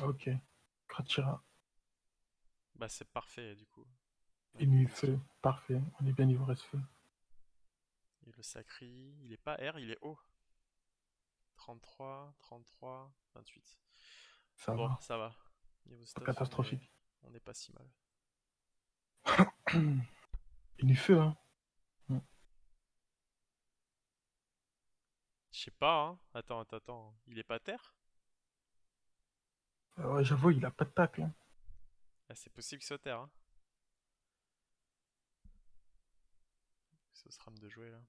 Ok. Kratchira. Bah c'est parfait du coup. Et Avec nuit les feu. skills. Parfait. On est bien niveau ce feu. Et le sacri, il est pas R, il est O. 33, 33, 28. Ça Bon, va. ça va. Niveau Pas stuff, catastrophique. on est pas si mal. Et nuit feu, hein. Je sais pas, hein. Attends. Il est pas terre? Ouais, j'avoue, il a pas de tacle, hein. Ah, c'est possible qu'il soit terre, hein. Ce sera de jouer là.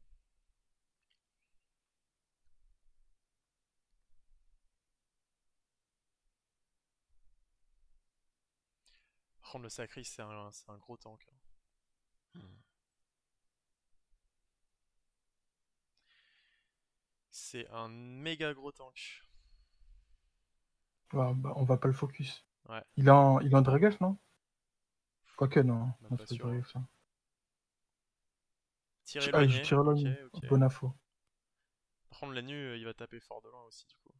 Par contre, le sacri, c'est un gros tank, hein. C'est un méga gros tank. Ouais, bah, on va pas le focus. Ouais, Il est en Draguef, non? Quoique, non. même Non, pas c'est pas sûr, hein. Draguef, ça. Tir Ah, je éloigné, tire ok, éloigné. ok. Bonne info. Par contre, l'Anu, il va taper fort de loin aussi, du coup.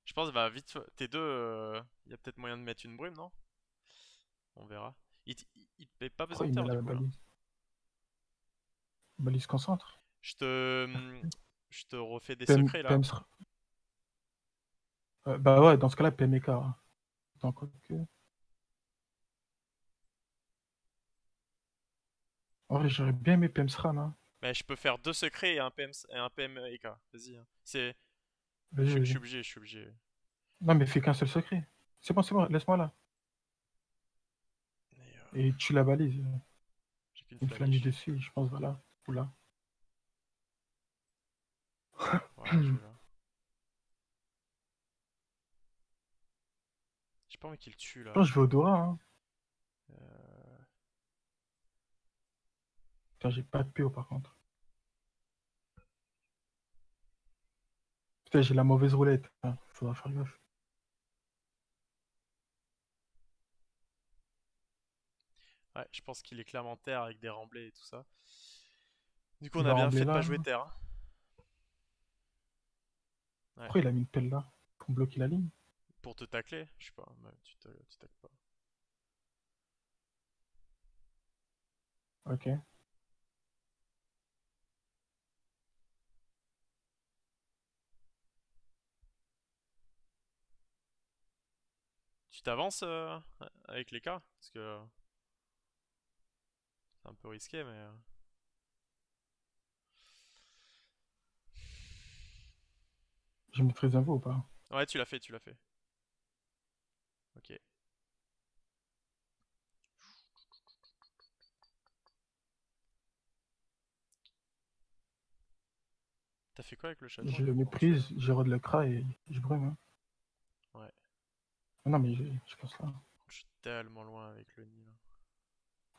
Je pense, va vite. T2, il y a peut-être moyen de mettre une brume, non? On verra. Il te paye pas Pourquoi besoin de il met terre, du la coup, là. balise? Balise concentre? Je te. Je te refais des PM, secrets, là. PM sera- bah ouais, dans ce cas-là, PMK, hein. Attends, quoique. En vrai, j'aurais bien aimé PM SRAM, hein. Mais je peux faire deux secrets et un PM EK. Vas-y, hein. Vas-y, Je suis vas-y. obligé, je suis obligé. Non, mais fais qu'un seul secret. C'est bon, laisse-moi là. Mais, Et tu la balises. j'ai qu'une Une flamie flamiche. dessus, je pense, voilà. Oula. Ouais, je vais là. J'ai pas envie qu'il le tue, Je là. pense que je vais au Dora, hein. Euh, Putain, j'ai pas de PO par contre. Putain, j'ai la mauvaise roulette. Ah, faudra faire gaffe. Ouais, je pense qu'il est clairement terre avec des remblais et tout ça. Du coup, on Il a va bien rembler fait de pas là. jouer terre, hein. Ouais. Pourquoi il a mis une pelle là? Pour bloquer la ligne? Pour te tacler, je sais pas, mais tu tacles pas. Ok. Tu t'avances avec les cas? Parce que c'est un peu risqué, mais. Je maîtrise un peu ou pas? Ouais, tu l'as fait, tu l'as fait. Ok. T'as fait quoi avec le château Je du coup en dessous là? maîtrise, je rôde le cra et je brume, hein. Ouais. Ah non, mais je pense là. Je suis tellement loin avec le nid là.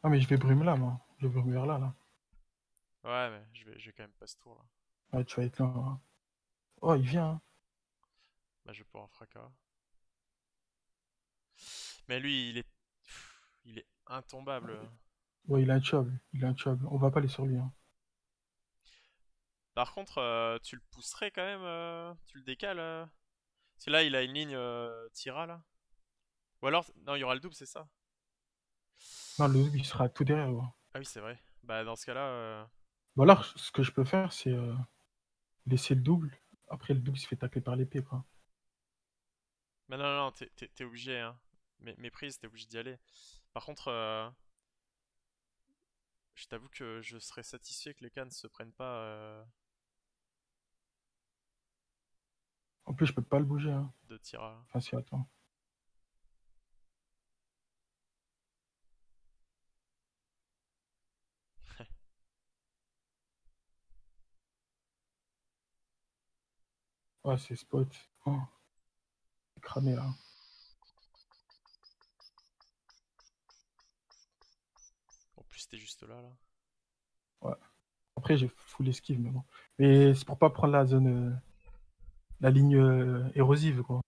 Ah, mais je vais brume là, moi. Je vais brume vers là, là. Ouais, mais je vais quand même pas ce tour là. Ouais, tu vas être là, hein. Oh, il vient, hein. Bah, je vais pouvoir fracas. Mais lui, il est intombable. Ouais, il a un chub. Il a un chub. On va pas aller sur lui, hein. Par contre, tu le pousserais quand même, tu le décales. Parce que là, il a une ligne Tira là. Ou alors, non, il y aura le double, c'est ça? Non, le il sera tout derrière, ouais. Ah oui, c'est vrai. Bah, dans ce cas-là, Bon, alors, ce que je peux faire, c'est laisser le double. Après, le double il se fait tacler par l'épée, quoi. mais non, t'es obligé, hein. Méprise, t'es obligé d'y aller. Par contre, je t'avoue que je serais satisfait que les cannes se prennent pas. En plus, je peux pas le bouger, hein. De Tira. Enfin, si, attends. Ouais, c'est spot. Oh, c'est cramé, là. En plus, t'es juste là, là. Ouais. Après, j'ai full esquive, mais bon. Mais c'est pour pas prendre la zone, la ligne érosive, quoi.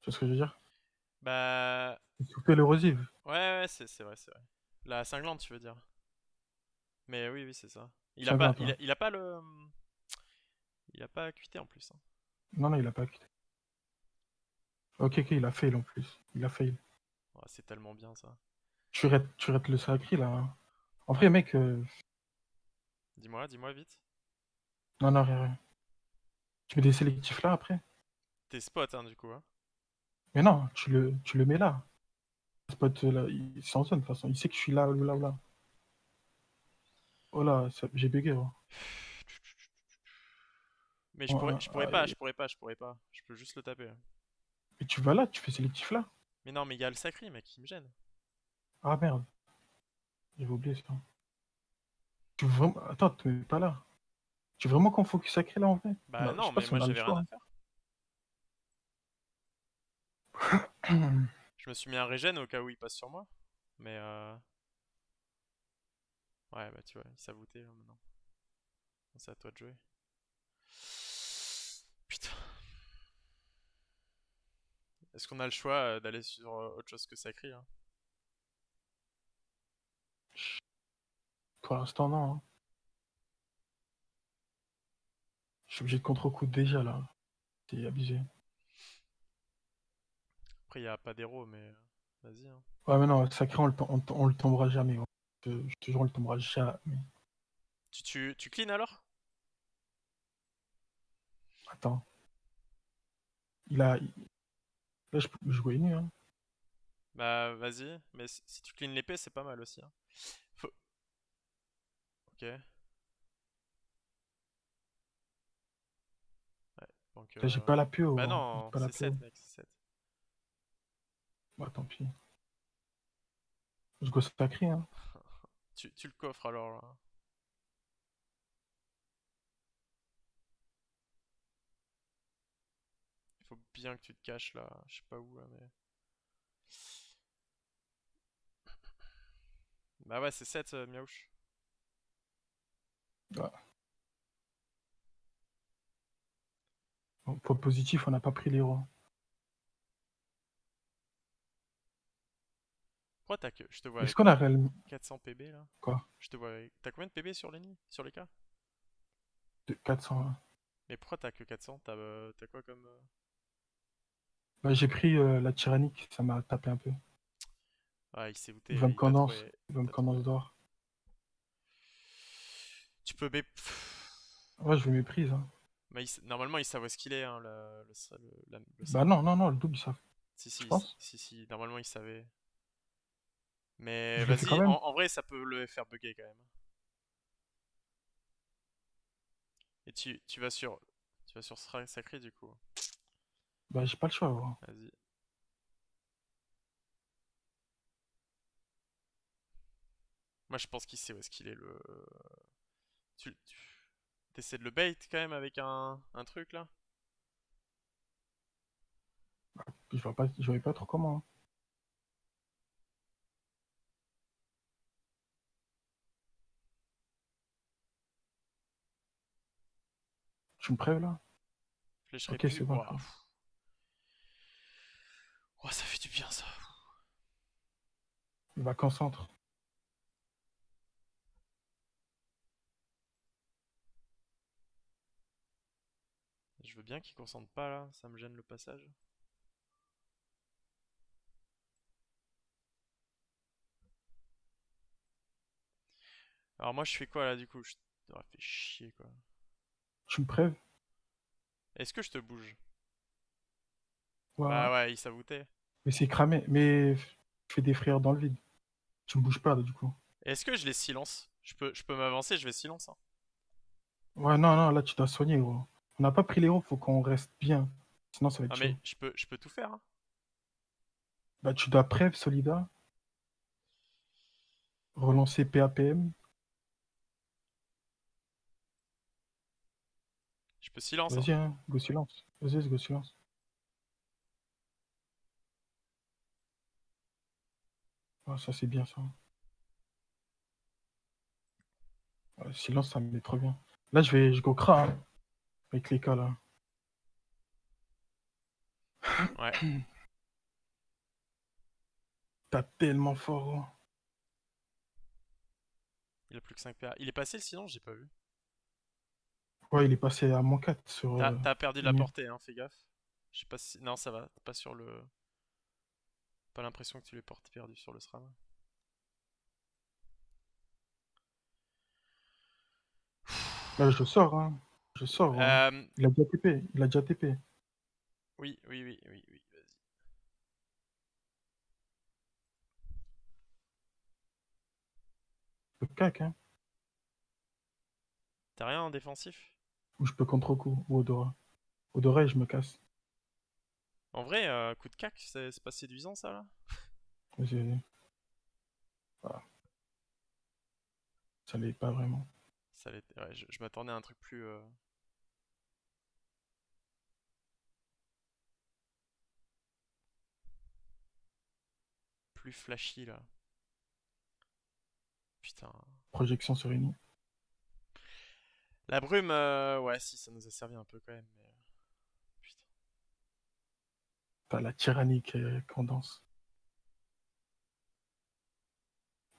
Tu vois ce que je veux dire? Bah. C'est surtout l'érosive. Ouais, c'est vrai, c'est vrai. La cinglante, tu veux dire. Mais oui, c'est ça. Il a pas, Cinglante, ouais. il a pas le. Il a pas cuité en plus, hein. Non, non, il a pas quitté. Ok, ok, il a fail en plus. Il a fail. Ouais, c'est tellement bien ça. Tu rates le sacré là, hein. En vrai, mec, Dis-moi vite. non, non, rien, rien. Tu mets des sélectifs là après? T'es spot, hein, du coup, hein. Mais non, tu le mets là. Spot là, c'est en zone de toute façon. Il sait que je suis là, là, là. Oh là, j'ai bugué, gros. Mais Oh, je pourrais pas, je pourrais pas. Je peux juste le taper, hein. et tu vas là, tu fais sélectif là. Mais non, mais il y a le sacré, mec, qui me gêne. Ah merde, j'avais oublié ça. Tu veux vraiment... Attends, tu mets pas là. Tu veux vraiment qu'on focus sacré là en vrai? Bah Je non, sais pas mais si moi on a le j'avais rien choix, à faire. hein. Je me suis mis un régène au cas où il passe sur moi. Mais ouais, bah tu vois, il s'avoutait là maintenant. C'est à toi de jouer. Putain. Est-ce qu'on a le choix d'aller sur autre chose que sacré, hein? Pour l'instant, non, hein. Je suis obligé de contre-coup déjà là. C'est abusé. Après, il y a pas d'héros, mais vas-y, hein. Ouais, mais non, sacré, on le tombera jamais, gros. Je te jure, on le tombera jamais. Tu clean alors? Attends. Il a. Là, je peux jouer nu, hein. Bah vas-y, mais si tu clean l'épée, c'est pas mal aussi, hein. Faut- Ok, ouais, donc Là, j'ai pas la PO, bah gros. J'ai non, pas la c'est 7 PO. mec, c'est 7. Bah, tant pis. Je go sacré, hein. Tu le coffres alors là. Il faut bien que tu te caches là, je sais pas où là, mais... Bah ouais, c'est 7 Miaouche. Ouais. Bon, point positif, on n'a pas pris l'héros. Pourquoi t'as que... Je te vois Est-ce avec qu'on a réellement. 400 PB là. Quoi? Je te vois avec... T'as combien de PB sur l'ennemi? Sur les cas? De 400, hein. Mais pourquoi t'as que 400? T'as quoi comme... Bah, j'ai pris la tyrannique, ça m'a tapé un peu. Ah, il s'est Il va outé, me condense. Il va me il t'a trouvé. condense d'or. Tu peux B... Ouais, je vais méprise, hein. Mais normalement, ils savent où est-ce qu'il est, hein, le Bah sabre. non, non, non, le double, ça. Si, Je si, pense. si, si, normalement, ils savaient. Mais Je le fais quand vas-y, même. en vrai, ça peut le faire bugger quand même. Et tu vas sur... Tu vas sur Sacré du coup. Bah, j'ai pas le choix, gros. Vas-y. Moi, je pense qu'il sait où est-ce qu'il est le... T'essaies de le bait quand même avec un truc là? Je voyais pas trop comment, hein. Tu me prêves là? Flèche Ok, répulse. c'est bon. Waouh. Oh, ça fait du bien ça. Il va concentre. Je veux bien qu'il concentre pas là, ça me gêne le passage. Alors moi je fais quoi là du coup? Oh, fait chier quoi. Tu me prêves? Est-ce que je te bouge? Ouais, ouais. Bah ouais, il s'avoutait. Mais c'est cramé. Mais fais des frayeurs dans le vide. Tu me bouges pas, là, du coup. Est-ce que je les silence? Je peux m'avancer, je vais silence, hein. Ouais, non, non, là, tu dois soigner, gros. On n'a pas pris l'héros, faut qu'on reste bien. Sinon, ça va être Ah mais chaud. je peux tout faire, hein. Bah, tu dois prêve, Solida, relancer PAPM. Je peux silence, hein. Vas-y, hein, go silence. Vas-y, go silence. Ah, ça, c'est bien, ça. Ouais, silence, ça me met trop bien. Là, je go cra, hein, avec les cas, là. Ouais. T'as tellement fort, gros. Il a plus que 5 PA. Il est passé le silence, j'ai pas vu. Ouais, il est passé à -4 sur T'as perdu de la Emu. portée, hein, fais gaffe. Je sais pas si. Non, ça va. T'es pas sur le. Pas l'impression que tu les portes perdus sur le SRAM. Là, je sors, hein. Je sors, hein. Euh, Il a déjà TP. Il a déjà TP. oui, oui, oui, oui, oui, vas-y. Le cac, hein. T'as rien en défensif? Ou je peux contre-coup. Ou Odora. Odora et je me casse. En vrai, coup de cac, c'est pas séduisant ça là? J'ai- voilà, ça l'est pas vraiment. Ouais, je m'attendais à un truc plus. Plus flashy là. Putain. Projection sur Eni. La brume, ouais, si, ça nous a servi un peu quand même, mais. Putain. T'as la tyrannique qu'on danse.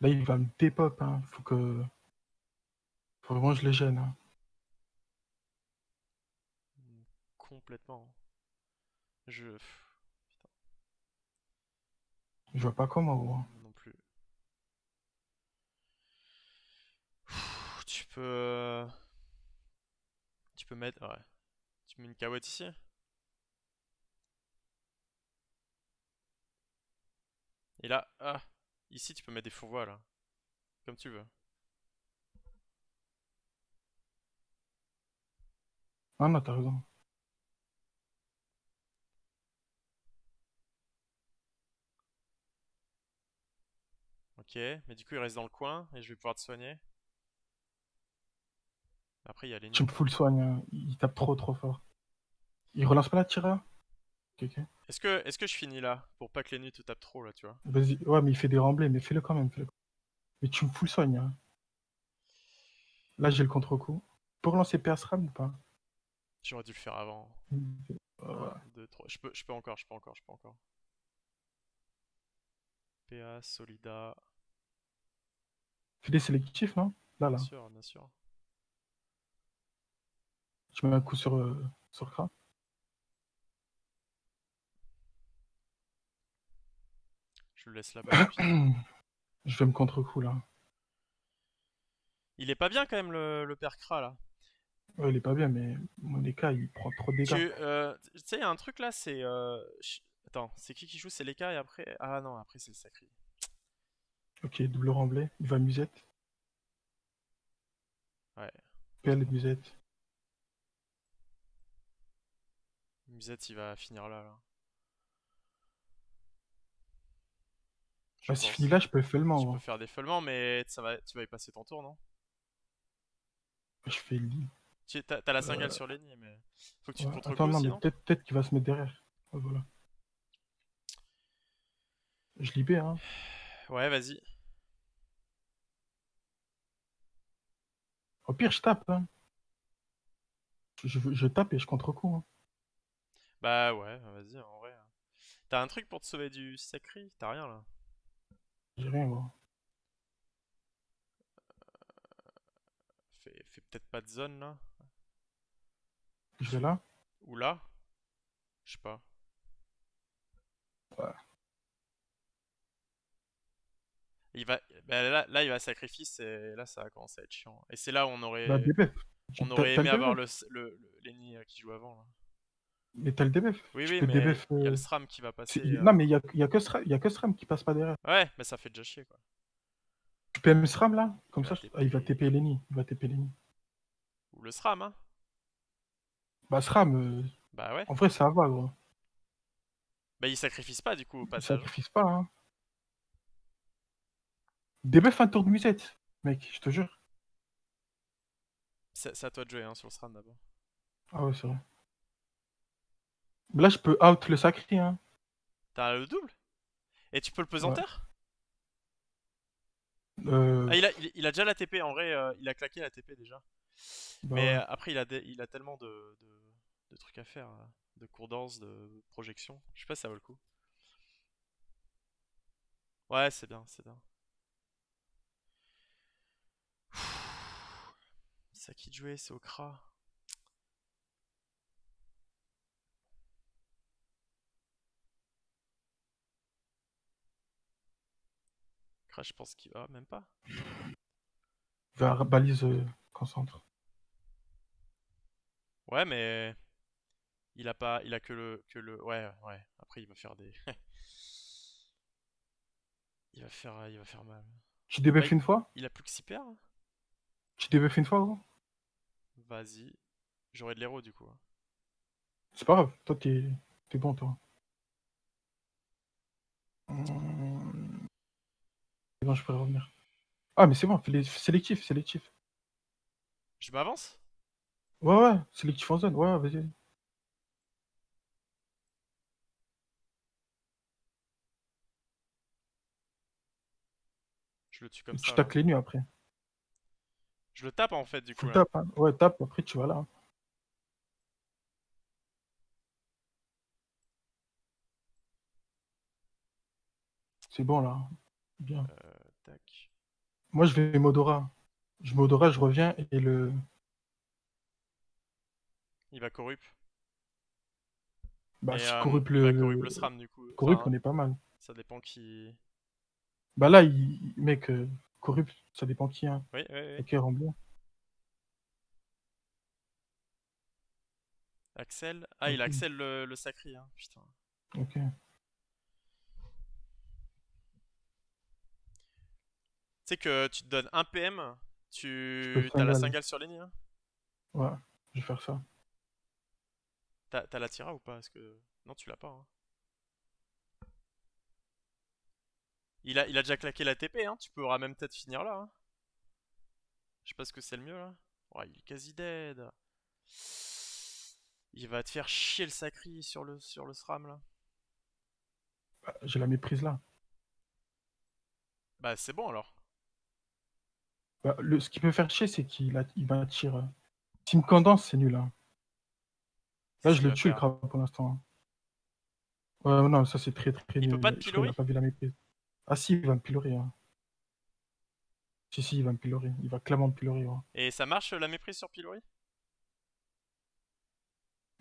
Là, il va me dépop, hein. Faut vraiment que je le gêne, hein. Complètement. Je. Je vois pas comment, gros. Moi non plus. Tu peux. Tu peux mettre. Ouais. Tu mets une carotte ici? Et là, ah. Ici, tu peux mettre des fourvois là. Comme tu veux. Ah non, t'as raison. Ok, mais du coup, il reste dans le coin et je vais pouvoir te soigner. Après, il y a Tu Lenny me quoi. fous le soigne, hein. Il tape trop fort. Il relance pas la tira? Ok, ok. Est-ce que je finis là? Pour pas que Lenny te tape trop là, tu vois. Vas-y. Ouais, mais il fait des remblais, mais fais-le quand même. Mais tu me fous le soigne, hein. Là, j'ai le contre-coup. Pour lancer PS RAM ou pas? J'aurais dû le faire avant. Ouais. 1, 2, 3. Je peux encore, je peux encore, je peux encore. PA, Solida. Fais des sélectifs, non? Là, Bien là. sûr, bien sûr. Je mets un coup sur Kra. Je le laisse là-bas et puis. Je vais me contre-coup, là. Il est pas bien quand même le père Kra là. Ouais, il est pas bien, mais Monica, il prend trop de dégâts. Tu sais, il y a un truc là, c'est. Attends, c'est qui joue? C'est Leka et après. Ah non, après c'est le Sacri. Ok, double remblai. Il va musette. Ouais, PL musette. Musette il va finir là. Je Bah, si fini pense. là, je peux le Tu feulement, peux moi. faire des feulements, mais tu vas y passer ton tour, non? Je fais lit. T'as la cingale Euh, sur l'ennemi, mais. Faut que tu te ouais. contre-coup Attends, non, aussi, mais non? peut-être qu'il va se mettre derrière. Ouais, voilà. Je libé, hein. Ouais, vas-y. Au pire, je tape, hein. Je tape et je contre-coup, hein. Bah ouais, vas-y, en vrai. T'as un truc pour te sauver du Sacri? T'as rien là. J'ai rien, gros. Fais peut-être pas de zone là. Je vais Tu... là. Ou là? Je sais pas. Ouais. Il va, bah là, il va sacrifice et là, ça va commencer à être chiant. Et c'est là où Bah, DBF. on T'as aurait t'as aimé le avoir DBF. Lenny qui joue avant là. Mais t'as le DBF. Oui, Tu oui, peux mais DBF. il y a le SRAM qui va passer. Non, mais il y a que SRAM qui passe pas derrière. Ouais, mais ça fait déjà chier quoi. Tu peux M SRAM là? Il Comme va ça, ah, il va TP. TP Lenny. Il va TP Lenny. Ou le SRAM, hein. Bah, SRAM, Bah ouais. en vrai, ça va, gros. Bah il sacrifice pas du coup au Il passage, hein. sacrifice pas, hein. DBF un tour de musette, mec, je te jure. C'est à toi de jouer hein, sur le SRAM d'abord. Ah ouais, c'est vrai. Là, je peux out le sacré, hein. T'as le double? Et tu peux le Ouais. pesanteur? Euh, Ah, il a déjà la TP, en vrai, il a claqué la TP déjà. bah Mais ouais. après, il a tellement de trucs à faire, de cours danse, de projection. Je sais pas si ça vaut le coup. Ouais, c'est bien, c'est bien. C'est à qui de jouer, c'est au Kra. Ah, je pense qu'il va, même pas. Vers balise concentre. Ouais, mais il a pas, il a ouais, ouais. Après, il va faire des, il va faire mal. Tu Bah, débuffes une fois? il a plus que 6 paires, hein. Tu débuffes une fois, gros? Vas-y. J'aurai de l'héros du coup, hein. C'est pas grave. Toi, t'es bon, toi. C'est bon, je pourrais revenir. Ah, mais c'est bon, fais les sélectif, sélectif. Je m'avance? Ouais, ouais, sélectif en zone. Ouais, ouais, vas-y. Je le tue comme Tu ça là. tacles les nuits après. Je le tape en fait du coup Full là. tap, hein. Ouais, tape, après tu vas là. C'est bon là. Bien. Tac. Moi, je vais Modora. Je Modora, je reviens et le. Il va corrup. Bah, Et si corrupt il va corrup le SRAM du coup. corrupt, Enfin, on est pas mal. ça dépend qui. Bah là, mec, corrupt, ça dépend qui, hein. Oui, oui, oui. Ok, Ramblon. Axel. Ah, il a Ok, Axel le sacré, hein. Putain. ok. Tu sais que tu te donnes un PM, Je peux t'as la Fingal. cingale sur les nids, hein. Ouais, je vais faire ça. T'as la Tira ou pas? Parce que. Non, tu l'as pas, hein. Il a déjà claqué la TP, hein. Tu pourras même peut-être finir là, hein. Je sais pas ce que c'est le mieux là. Ouais, il est quasi dead. Il va te faire chier le sacri sur le SRAM là. Bah, j'ai la méprise là. Bah, c'est bon alors. Bah, ce qui peut faire chier, c'est il va tirer. Team Condance, c'est nul, hein. C'est Là, ce je qu'il le va tue le faire. crabe pour l'instant, hein. Ouais, non, ça c'est très très Il peut pas nul. te Je crois qu'il pilori? a pas vu la méprise. Ah si, il va me pilori, hein. Si, si, il va me pilori. Il va clairement me pilori, ouais. Et ça marche la méprise sur pilori?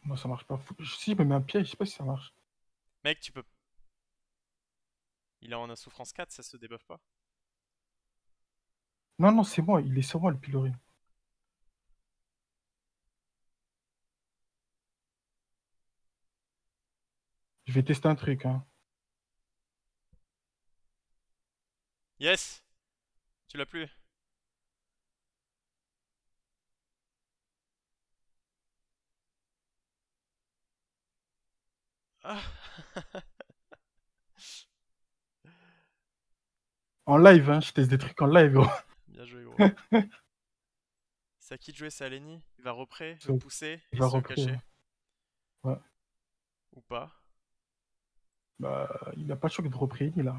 Non, ça marche pas. Si, je me mets un piège, je sais pas si ça marche. Mec, tu peux. Il est en souffrance 4, ça se débuffe pas. Non, non, c'est moi, il est sur moi le pilori. Je vais tester un truc, hein. Yes! Tu l'as plus. Ah! En live, hein, je teste des trucs en live, gros. Bien joué, gros. C'est à qui de jouer, c'est à Lenny. Il va repré, Ça le pousser il et va se repris, cacher. ouais. Ouais. Ou pas. Bah, il a pas de choc de repris, il a.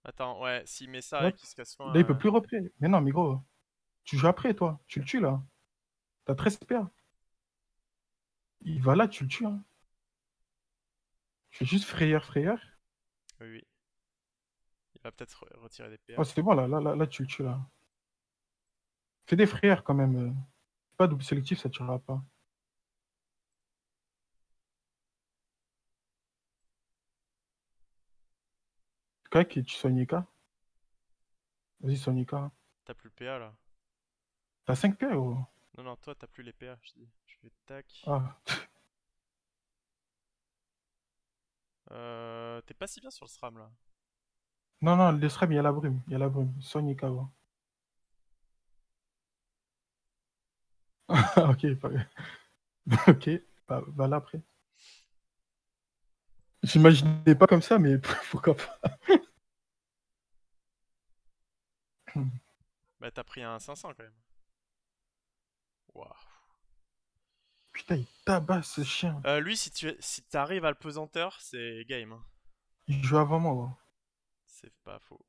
Attends, ouais, s'il met ça et Hop. qu'il se casse Là, il loin. peut plus repris. Mais non, mais gros, tu joues après, toi. Tu le tues, là. T'as 13 PA. Il va là, tu le tues, hein. Tu fais juste frayeur, frayeur. Oui, oui. Il va peut-être retirer des Oh, PA. c'est bon, là, tu le tues, là. Fais des frayeurs, quand même. Pas double sélectif, ça tuera pas. Kak, et tu soignes Eka. Vas-y, soigne Eka, hein. T'as plus le PA là. T'as 5 PA, gros. Non, non, toi t'as plus les PA, je dis. Je fais tac. Ah. T'es pas si bien sur le SRAM là. Non, non, le SRAM, il y a la brume. Il y a la brume. Soigne Eka, gros. Ok, ok. Bah là, après. J'imaginais pas comme ça, mais pourquoi pas. Bah, t'as pris un 500 quand même. Waouh. Putain, il tabasse ce chien. Lui, si t'arrives à le pesanteur, c'est game, hein. Il joue avant moi, gros. C'est pas faux.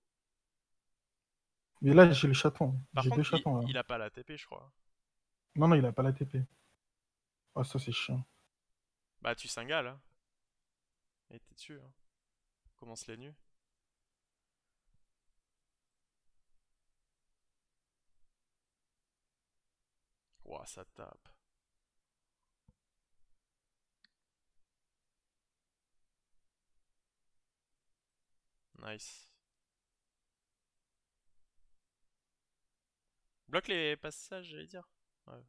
Mais là, j'ai le chaton. Par J'ai deux contre, chatons, là. il a pas la TP, je crois. Non, non, il a pas la TP. Ah, ça, c'est chiant. Bah, tu cingales, hein. Et t'es dessus, hein. Commence les nus. Ouah, ça tape. Nice. Bloque les passages, j'allais dire. Ouais.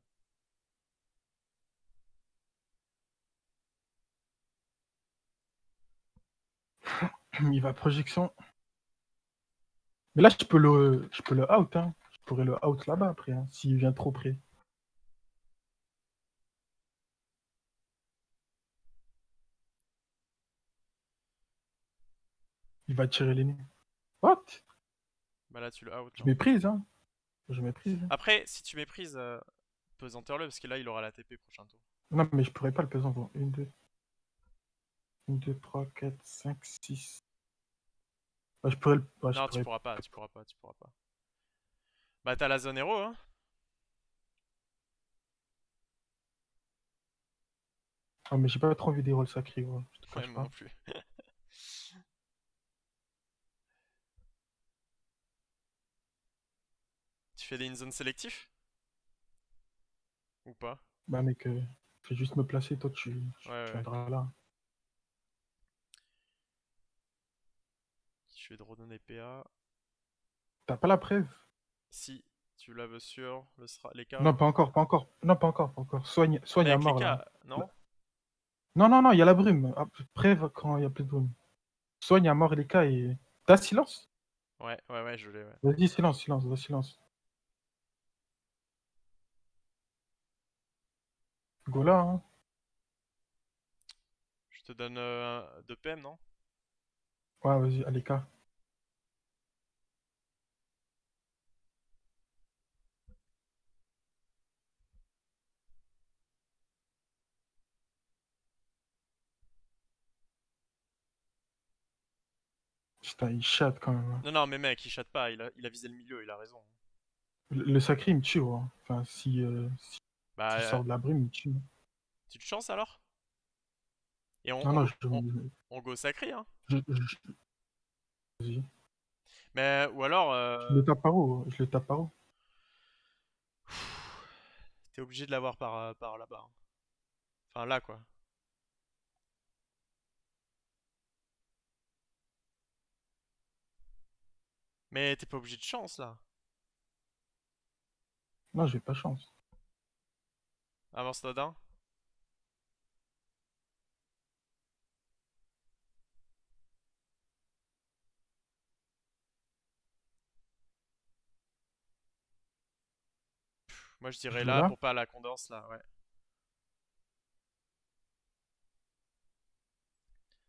Il va projection. Mais là, je peux le out, hein. Je pourrais le out là-bas après, hein, s'il vient trop près. Il va tirer les nez. What? Bah là, tu le out, Je non? méprise, hein. Je méprise, hein. Après, si tu méprises, pesanteur-le, parce que là, il aura la TP prochain tour. Non, mais je pourrais pas le pesanteur. 1, 2, 1, 2, 3, 4, 5, 6. Bah, je pourrais le. Bah, je Non, tu pourrais. pourras pas, tu pourras pas, tu pourras pas. Bah, t'as la zone héros, hein? Ah, mais j'ai pas trop envie des rôles sacrés, gros. Je te Ouais, cache moi pas. non plus. Tu fais des in-zone sélectifs? Ou pas? Bah, mec, je vais juste me placer. Toi, Ouais, tu ouais. viendras là. Je vais te redonner PA. T'as pas la preuve? Si tu la veux sur les cas. Non, pas encore, pas encore. Non, pas encore, pas encore. Soigne à Mec, les mort, là. cas, non? Non, non, non, il y a la brume. Preuve quand il y a plus de brume. Soigne à mort les cas et. T'as silence? Ouais, ouais, ouais, je l'ai, ouais. Vas-y, silence, silence, vas-y, silence. Go là, hein. Je te donne 2 PM, non? Ouais, vas-y, allez, cas. Putain, il chatte quand même, hein. Non, non, mais mec, il chatte pas, il a visé le milieu, il a raison. Le sacré, il me tue, ouais. Enfin, Bah, s'il sort de la brume, il me tue. tu te chances alors? Et Non, non, on go sacré, hein? vas-y. Mais, ou alors, Je le tape par où? Je le tape par où? t'es obligé de l'avoir par là-bas, hein. Enfin, là, quoi. Mais t'es pas obligé de chance, là. Non, j'ai pas chance. Avance Nodin. Moi, je Je dirais vais là, là. pour pas la condense, là, ouais.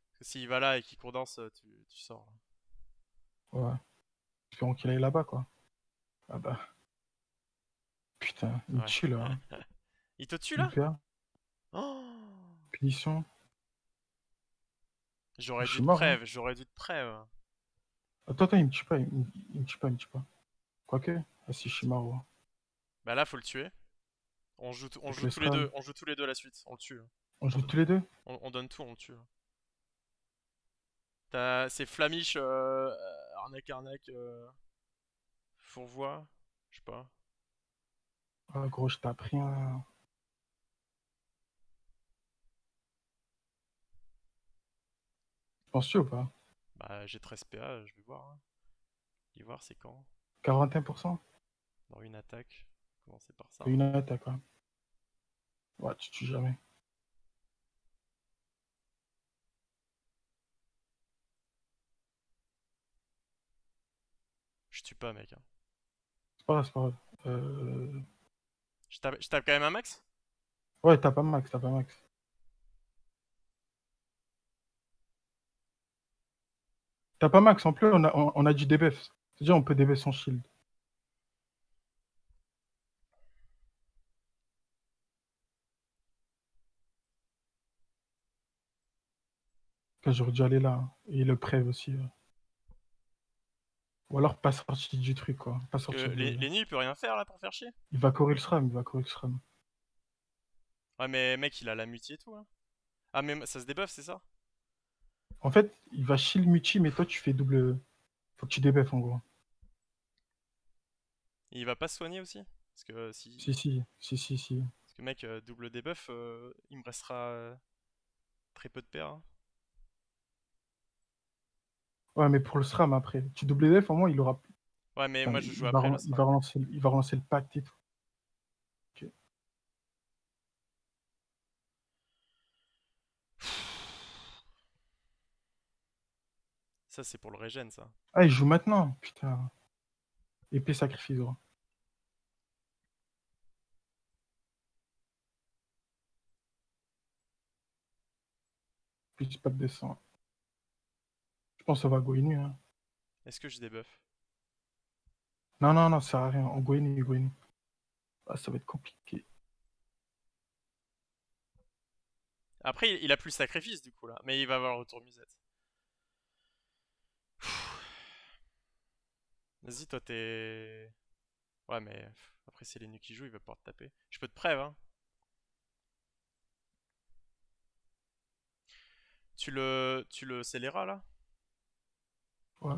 Parce que s'il va là et qu'il condense, tu sors. Ouais. Espérons qu'il aille là-bas, quoi. Ah bah. Putain, il me Ouais. tue là, hein. Il te tue, là? Hyper. Oh, Punition. j'aurais Je dû suis te mort, hein. prêve, j'aurais dû te prêve. Attends, attends, il me tue pas. Il me tue pas, il me tue pas. Quoique. Ah si, je suis mort, ouais. Bah là, faut le tuer. On Avec joue le tous les deux, SRAM. on joue tous les deux la suite, on le tue, hein. On On, joue do- tous les deux? on donne tout, on le tue, hein. C'est Flamiche, arnaque, arnaque, fourvoie, je sais pas. Ah gros, je tape rien. Penses-tu ou pas? Bah j'ai 13 PA, je vais voir, hein. Ivoire, c'est quand? 41%? Dans une attaque. Commencer par ça, T'as hein. une attaque, quoi. Ouais, tu tues jamais. Je tue pas, mec, hein. C'est pas grave, c'est pas grave. Euh... Je tape quand même un max? Ouais, t'as pas max, t'as pas max. T'as pas max, en plus, on a du debuff. C'est-à-dire, on peut debuff son shield. Quand j'aurais dû aller là, hein. Et le prêve aussi. Ou alors, pas sortir du truc, quoi. Pas Parce que sortir de. Lenny, il peut rien faire là pour faire chier. Il va courir le SRAM, il va courir le SRAM. Ouais, mais mec, il a la mutie et tout, hein. Ah, mais ça se débuff, c'est ça? En fait, il va shield multi, mais toi, tu fais double. Faut que tu debuff, en gros. Et il va pas se soigner aussi? Parce que Si, si, si, si, si. Parce que mec, double debuff, il me restera très peu de PA, hein. Ouais, mais pour le SRAM, après. Tu double debuff, au moins, il aura. Ouais, mais Enfin, moi je joue après le Strat. il va relancer le pacte et tout. Ok. Ça, c'est pour le régène, ça. Ah, il joue maintenant. Putain. Épée sacrifice, gros. Plus pas de descente. Je pense qu'on va Goinu. Hein. Est-ce que je débuff? Non, non, non, ça sert à rien. En Goinu, Goinu. Ah, ça va être compliqué. Après, il a plus le sacrifice du coup là, mais il va avoir le retour musette. Vas-y, toi t'es. Ouais, mais après, c'est les nus qui jouent, il va pouvoir te taper. Je peux te prêve, hein. Tu le scélérat là? Ouais.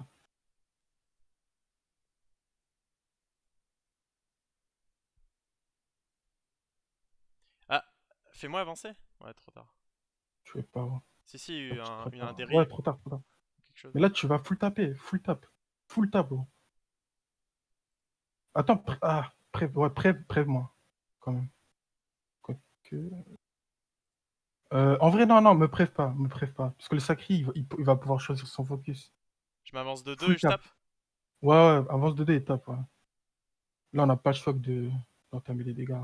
Ah, fais-moi avancer? Ouais, trop tard. Je vais pas avoir. Si, si, La petite un prépa. Ouais, dérive, trop tard, trop tard. quelque chose. Mais là, tu vas full taper. Full tap. Full tap, gros. Attends, ouais, prêve-moi. Quand même. Quoique. En vrai, non, non, me prêve pas. Me prêve pas. Parce que le sacré, il va pouvoir choisir son focus. Je m'avance de 2 Full et je tap. tape? Ouais, ouais, avance de 2 étapes. Ouais. Là, on n'a pas le choix d'entamer les dégâts.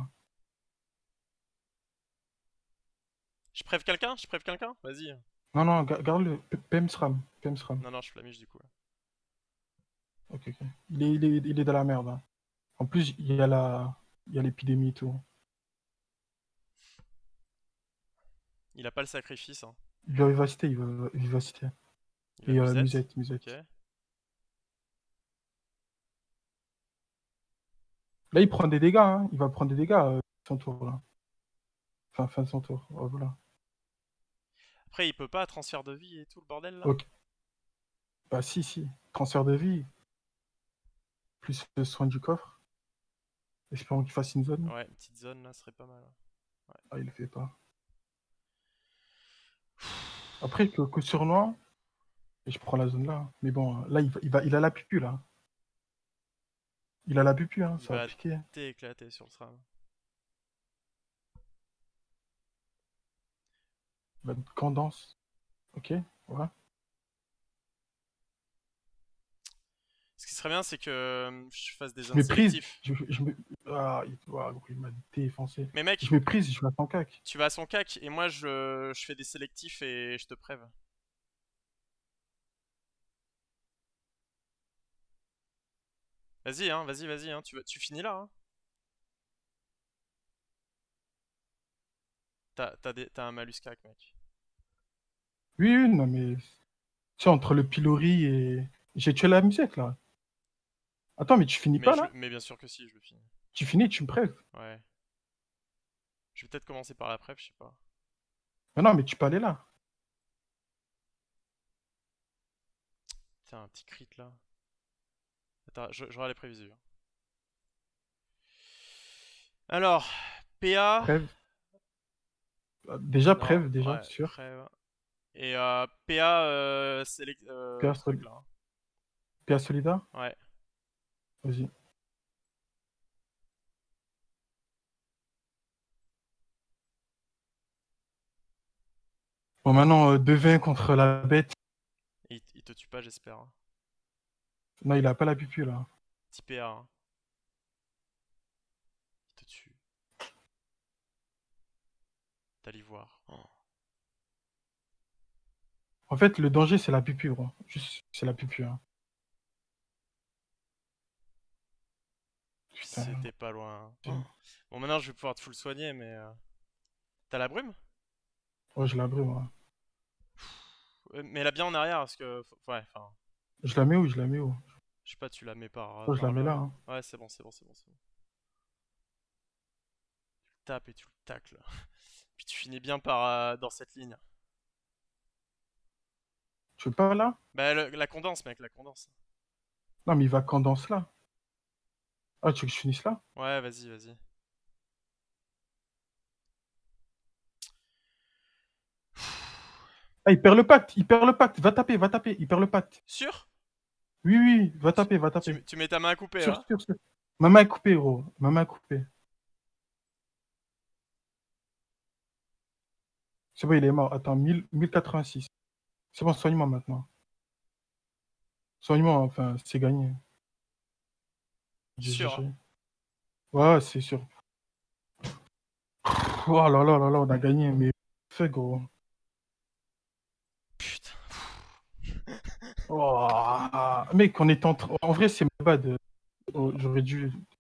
Je prêve quelqu'un? Je prêve quelqu'un? Vas-y. Non, non, garde-le. PM SRAM. PM SRAM. Non, non, je flamiche du coup. Là. Ok, ok. Il est dans la merde. Hein. En plus, il y a l'épidémie et tout. Il a pas le sacrifice, hein. Il va vivacité, vivacité. Il va Et musette. musette, Ok. musette. Là, il prend des dégâts. Hein. Il va prendre des dégâts son tour. Là. Enfin, fin de son tour. Oh, voilà. Après, il peut pas transfert de vie et tout le bordel là? Ok. Bah, si, si. Transfert de vie. Plus le soin du coffre. Espérons qu'il fasse une zone. Ouais, une petite zone là serait pas mal. Ouais. Ah, il le fait pas. Après, que sur noir. Et je prends la zone là. Mais bon, là, il a la pupu là. Il a la pupu, hein. Il Ça va va piquer. t'éclater sur le SRAM. Il va être cadence. Ok, ouais. Ce qui serait bien, c'est que je fasse des Je zones méprise. sélectives. Ah, il m'a défoncé. Mais mec, Je méprise, je vais à son cac. tu vas à son cac et moi je fais des sélectifs et je te prêve. Vas-y, hein, vas-y, vas-y, hein, tu finis là, hein. T'as un malus cac, mec. Oui, oui, non, mais. Tu sais, entre le pilori et. J'ai tué la musette là. Attends, mais tu finis pas là? Mais bien sûr que si, je le finis. Tu finis, tu me prêves. Ouais. Je vais peut-être commencer par la prep, je sais pas. Mais non, mais tu peux aller là. Tiens, un petit crit là. Attends, j'aurai les prévisions. Alors, PA. Prêve. Déjà, Non, prêve, déjà, ouais, sûr. prêve. Et PA, PA, truc là. PA Solida. Ouais. Vas-y. Bon, maintenant, 2v1 contre la bête. Il te tue pas, j'espère. Hein. Non, il a pas la pupu là. Petit PA. Hein. Il te tue. T'as l'ivoire. Oh. En fait, le danger, c'est la pupu, gros. Juste, c'est la pupu. Hein. Putain. C'était pas loin. Oh. Bon, maintenant je vais pouvoir te full soigner, mais. T'as la brume? Oh, je la brûle, moi. Mais la bien en arrière, parce que. Ouais, enfin. Je la mets où? Je la mets où? Je sais pas, tu la mets Oh, je la par mets là. là. Hein. Ouais, c'est bon, c'est bon, c'est bon, c'est bon. Tu le tapes et tu le tacles. Puis tu finis bien par dans cette ligne. Tu veux pas là? Bah, la condense, mec, la condense. Non, mais il va cadence là. Ah, tu veux que je finisse là? Ouais, vas-y, vas-y. Ah, il perd le pacte, il perd le pacte. Va taper, il perd le pacte. Sûr? Oui, oui, va taper, va taper. Tu mets ta main à couper, Sûr, là? sûr, sûr. Ma main est coupée, gros. Ma main est coupée. C'est bon, il est mort. Attends, 1086. C'est bon, soigne-moi maintenant. Soigne-moi, enfin, c'est gagné. Sûr, hein? GG. Ouais, c'est sûr. Oh là là là là, on a gagné, mais fait gros. Putain. Oh, mec, on est en vrai, c'est ma bad. Oh, j'aurais dû